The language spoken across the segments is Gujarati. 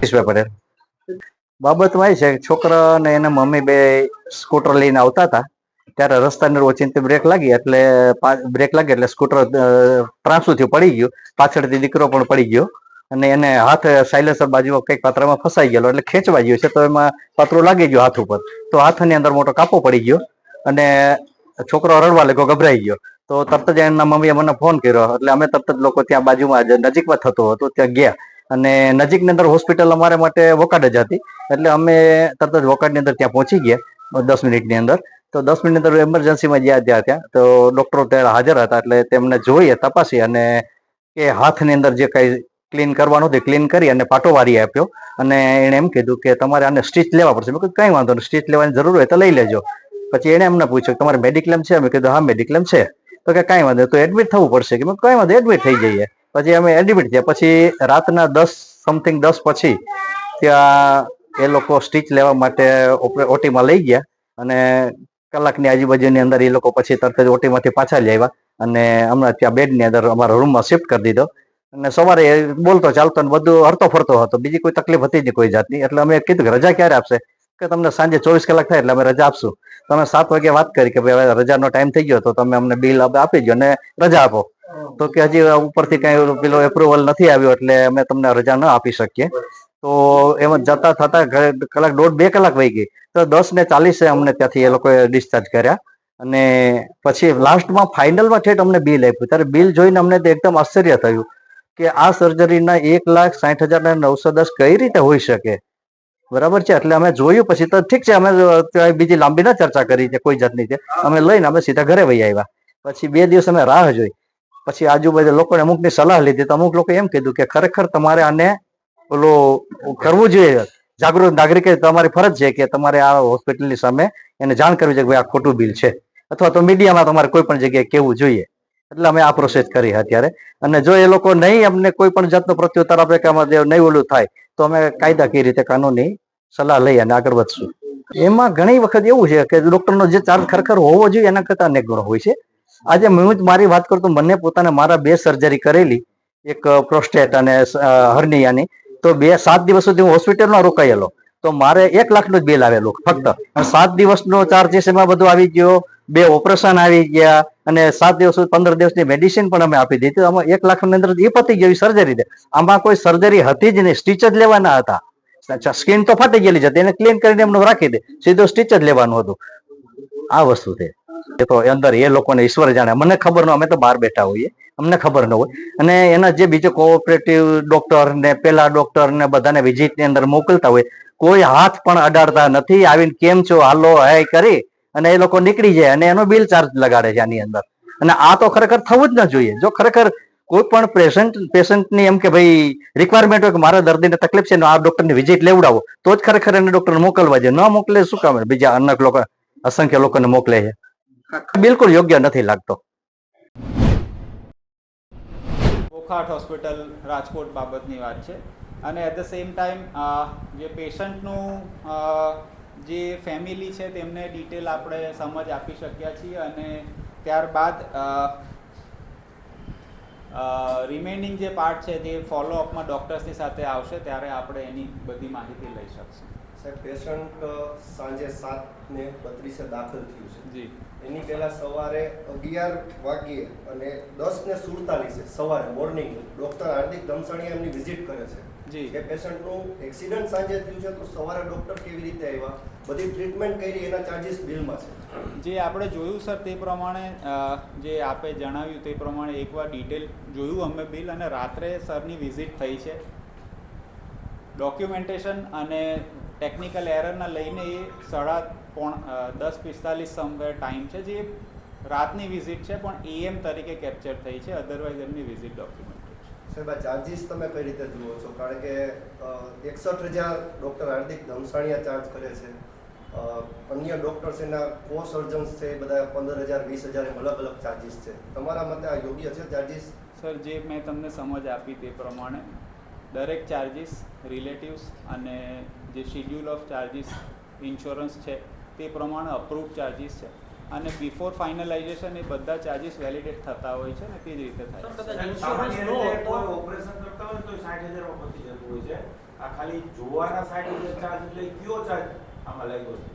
કિશભાઈ પટેલ. બાબતમાં એ છે કે છોકરા અને એના મમ્મી બે સ્કૂટર લઈને આવતા હતા, ત્યારે રસ્તાની ઓચિંતી બ્રેક લાગી એટલે સ્કૂટર ત્રાંસુ થયું, પડી ગયું. પાછળથી દીકરો પણ પડી ગયો અને એને હાથ સાયલેન્સર બાજુમાં કંઈક પાત્રમાં ફસાઈ ગયેલો એટલે ખેંચવા ગયો છે, તો એમાં પાત્રો લાગી ગયો હાથ ઉપર, તો હાથની અંદર મોટો કાપો પડી ગયો અને છોકરો રડવા લાગ્યો, ગભરાઈ ગયો. તો તરત જ એના મમ્મીએ મને ફોન કર્યો એટલે અમે તરત જ લોકો ત્યાં બાજુમાં નજીકમાં થતું હતું ત્યાં ગયા અને નજીકની અંદર હોસ્પિટલ અમારા માટે વોકાડ જ હતી એટલે અમે તરત જ વોકાડની અંદર ત્યાં પહોંચી ગયા 10 મિનિટની અંદર. તો 10 મિનિટની અંદર એમરજન્સીમાં ગયા ત્યાં તો ડોક્ટરો ત્યાં હાજર હતા એટલે તેમને જોઈએ તપાસી અને કે હાથની અંદર જે કઈ ક્લીન કરવાનું હતું ક્લીન કરી અને પાટો વારી આપ્યો અને એણે એમ કીધું કે તમારે આને સ્ટીચ લેવા પડશે. મેં કીધું કઈ વાંધો નહીં, સ્ટીચ લેવાની જરૂર હોય તો લઈ લેજો. પછી એને એમને પૂછ્યું તમારે મેડિક્લેમ છે? મેં કીધું હા મેડિક્લેમ છે. તો કે કાંઈ વાંધો, તો એડમિટ થવું પડશે. કે મેં કઈ વાંધો, એડમિટ થઈ જઈએ. પછી અમે એડમિટ થયા. પછી રાતના 10 પછી ત્યાં એ લોકો સ્ટીચ લેવા માટે ઓટીમાં લઈ ગયા અને કલાકની આજુબાજુની અંદર એ લોકો પછી તરત જ ઓટીમાંથી પાછા લઈ આવ્યા અને હમણાં ત્યાં બેડની અંદર અમારા રૂમમાં શિફ્ટ કરી દીધો. અને સવારે બોલતો ચાલતો ને બધું હરતો ફરતો હતો, બીજી કોઈ તકલીફ હતી નહીં કોઈ જાતની. એટલે અમે કીધું કે રજા ક્યારે આપશે? કે તમને સાંજે 24 કલાક થાય એટલે અમે રજા આપશું. તમે 7 વાગે વાત કરી કે ભાઈ રજાનો ટાઈમ થઈ ગયો તો તમે અમને બિલ આપી દો અને રજા આપો. તો કે હજી ઉપરથી કઈ પેલો એપ્રુવલ નથી આવ્યો એટલે અમે તમને રજા ન આપી શકીએ. તો એમાં જતા થતા કલાક 1.5-2 કલાક વહી ગઈ. તો 10:40 અમને ત્યાંથી એ લોકોએ ડિસ્ચાર્જ કર્યા અને પછી લાસ્ટમાં ફાઇનલમાં ઠેઠ અમને બિલ આપ્યું. ત્યારે બિલ જોઈને અમને એકદમ આશ્ચર્ય થયું કે આ સર્જરીના 1,60,910 કઈ રીતે હોઈ શકે? બરાબર છે. એટલે અમે જોયું પછી તો ઠીક છે, અમે બીજી લાંબી ના ચર્ચા કરી છે કોઈ જાતની છે. અમે લઈને અમે સીધા ઘરે વહી આવ્યા. પછી 2 દિવસ અમે રાહ જોઈ. પછી આજુબાજુ લોકોને અમુકની સલાહ લીધી તો અમુક લોકો એમ કીધું કે ખરેખર તમારે આને ઓલું કરવું જોઈએ, જાગૃત નાગરિકે તમારી ફરજ છે કે તમારે આ હોસ્પિટલની સામે એને જાણ કરવી છે કે ભાઈ આ ખોટું બિલ છે, અથવા તો મીડિયામાં તમારે કોઈ પણ જગ્યાએ કહેવું જોઈએ. એટલે અમે આ પ્રોસેસ કરી અત્યારે. અને જો એ લોકો નહીં અમને કોઈ પણ જાતનો પ્રત્યુત્તર આપે કે આમાં નહીં ઓલું થાય તો અમે કાયદાકીય રીતે કાનૂની સલાહ લઈ અને આગળ વધશું. એમાં ઘણી વખત એવું છે કે ડોક્ટરનો જે ચાર્જ ખરેખર હોવો જોઈએ એના કરતા અનેક ગણો હોય છે. આજે હું જ મારી વાત કરું તો મને પોતાને મારા 2 સર્જરી કરેલી, એક પ્રોસ્ટેટ અને હર્નિયાની, તો 7 દિવસ સુધી હું હોસ્પિટલમાં રોકાયેલો. તો મારે 1 લાખનું જ બિલ આવેલું ફક્ત. 7 દિવસનો ચાર્જીસ એમાં બધું આવી ગયો, 2 ઓપરેશન આવી ગયા અને 7 દિવસ 15 દિવસની મેડિસિન પણ અમે આપી દીધી. આમાં 1 લાખની અંદર એ પતી ગઈ સર્જરી. આમાં કોઈ સર્જરી હતી જ નહીં, સ્ટીચ જ લેવાના હતા. સ્કિન તો ફાટી ગયેલી હતી, એને ક્લીન કરીને એમને રાખી દે, સીધું સ્ટીચ જ લેવાનું હતું. આ વસ્તુ છે. એ તો અંદર એ લોકોને ઈશ્વર જાણે, મને ખબર ન, અમે તો બહાર બેઠા હોઈએ, અમને ખબર ન હોય. અને એના જે બીજો કોઓપરેટિવ ડોક્ટર ને પેલા ડોક્ટર ને બધાને વિઝિટની અંદર મોકલતા હોય, કોઈ હાથ પણ અડાડતા નથી. આવીને કેમ છો, હાલો, હે કરી અને એ લોકો નીકળી જાય અને એનો બિલ ચાર્જ લગાડે છે આની અંદર. અને આ તો ખરેખર થવું જ ન જોઈએ. જો ખરેખર કોઈ પણ પેશન્ટની એમ કે ભાઈ રિક્વાયરમેન્ટ હોય કે મારા દર્દીને તકલીફ છે આ ડોક્ટરની વિઝિટ લેવડાવો, તો જ ખરેખર એને ડોક્ટરને મોકલવા જોઈએ. ન મોકલે શું કામ બીજા અનેક લોકો, અસંખ્ય લોકોને મોકલે છે. બિલકુલ યોગ્ય નથી લાગતો. વોકાર્ડ હોસ્પિટલ રાજકોટ બાબતની વાત છે. અને એટ ધ સેમ ટાઈમ જે પેશન્ટનું જે ફેમિલી છે તેમને ડિટેલ આપણે સમજ આપી શક્યા છીએ અને ત્યારબાદ રિમેઇનિંગ જે પાર્ટ છે જે ફોલોઅપમાં ડૉક્ટર્સની સાથે આવશે ત્યારે આપણે એની બધી માહિતી લઈ શકશું. સાહેબ, પેશન્ટ સાંજે 7:32 દાખલ થયું છે. જી. એની પહેલાં સવારે 11 વાગ્યે અને 10:47 સવારે મોર્નિંગ ડૉક્ટર હાર્દિક ધમસાણીયા એમની વિઝિટ કરે છે. જી. એ પેશન્ટનું એક્સિડન્ટ સાંજે થયું છે તો સવારે ડૉક્ટર કેવી રીતે આવ્યા, બધી ટ્રીટમેન્ટ કરી, એના ચાર્જીસ બિલમાં છે. જે આપણે જોયું સર તે પ્રમાણે જે આપે જણાવ્યું તે પ્રમાણે એકવાર ડિટેલ જોયું અમે બિલ, અને રાત્રે સરની વિઝિટ થઈ છે. ડોક્યુમેન્ટેશન અને ટેકનિકલ એરરના લઈને એ 10:45 સમવેર ટાઈમ છે, જે રાતની વિઝિટ છે પણ AM તરીકે કેપ્ચર થઈ છે. અધરવાઇઝ એમની વિઝિટ ડોક્યુમેન્ટેડ છે. સાહેબ, આ ચાર્જીસ તમે કઈ રીતે જુઓ છો? કારણ કે 61,000 ડૉક્ટર હાર્દિક ધમસાણીયા ચાર્જ કરે છે, અન્ય ડૉક્ટર્સ એના કો સર્જન્સ છે બધા 15,000 20,000 એમ અલગ અલગ ચાર્જીસ છે. તમારા મતે આ યોગ્ય છે ચાર્જીસ? સર, જે મેં તમને સમજ આપી તે પ્રમાણે દરેક ચાર્જીસ રિલેટિવ્સ અને જે શિડ્યુલ ઓફ ચાર્જીસ ઇન્સ્યોરન્સ છે તે પ્રમાણે અપ્રૂવ ચાર્જીસ છે અને બિફોર ફાઇનલાઇઝેશન એ બધા ચાર્જીસ વેલિડેટ થતા હોય છે ને તે જ રીતે થાય છે. સામાન્ય રીતે કોઈ ઓપરેશન કરતા હોય તો 60,000 પતી જતું હોય છે આ ખાલી જોવાના 60,000 ચાર્જ એટલે કયો ચાર્જ આમાં લાગ્યો છે?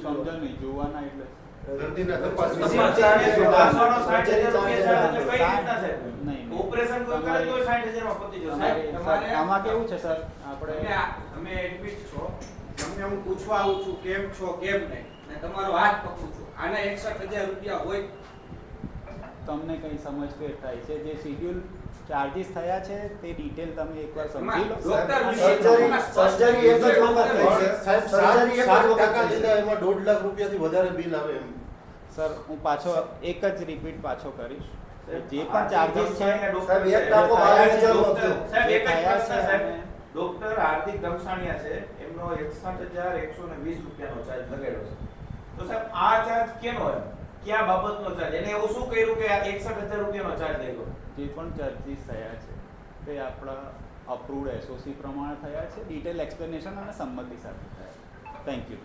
સમજો નહીં જોવાના એટલે દર્દીના તપાસ તપાસ ચાર્જ સર્જરી તપાસવાનો 60,000 ચાર્જ એટલે કઈ રીતના છે? નહીં, નહીં. ઓપરેશન કોઈ કરે તો 60,000 માં પતી જશે. તમારે આમાં કેવું છે સર આપણે તમે એડમિટ છો, તમને હું પૂછવા આવું છું કેમ છો કેમ નહીં, ને તમારો હાથ પકડું છું, આના 61,000 રૂપિયા હોય? તમને કઈ સમજ ફેર થાય છે જે શેડ્યુલ ચાર્જીસ થયા છે તે ડિટેલ તમે એકવાર સમજી લો. સર્જરી એક જ વખત થઈ છે. સાહેબ સર્જરી એક જ 60% વખત થઈ છે. એમાં 1.5 લાખ રૂપિયાથી વધારે બિલ આવે એમ. સર હું પાછો એક જ રિપીટ પાછો કરીશ જે પણ ચાર્જીસ છે સાહેબ, એક ટાંકો 12,000 નો થયો. સાહેબ, એક જ થયા પ્રશ્ન, છે સાહેબ. અને ડોક્ટર હાર્દિક દમસાણીયા છે, એમનો 61,120 રૂપિયાનો ચાર્જ લગાડ્યો છે. તો સાહેબ આ ચાર્જ કેનો એમ? કયા બાબતનો ચાર્જ? એને એવું શું કર્યું કે આ 61,000 રૂપિયાનો ચાર્જ લાગ્યો? જે પણ ચાર્જીસ થયા છે તે આપણા અપ્રુવડ એસઓસી પ્રમાણે થયા છે ડિટેલ એક્સપ્લેનેશન અને સંમતિ સાથે થયા. Thank you.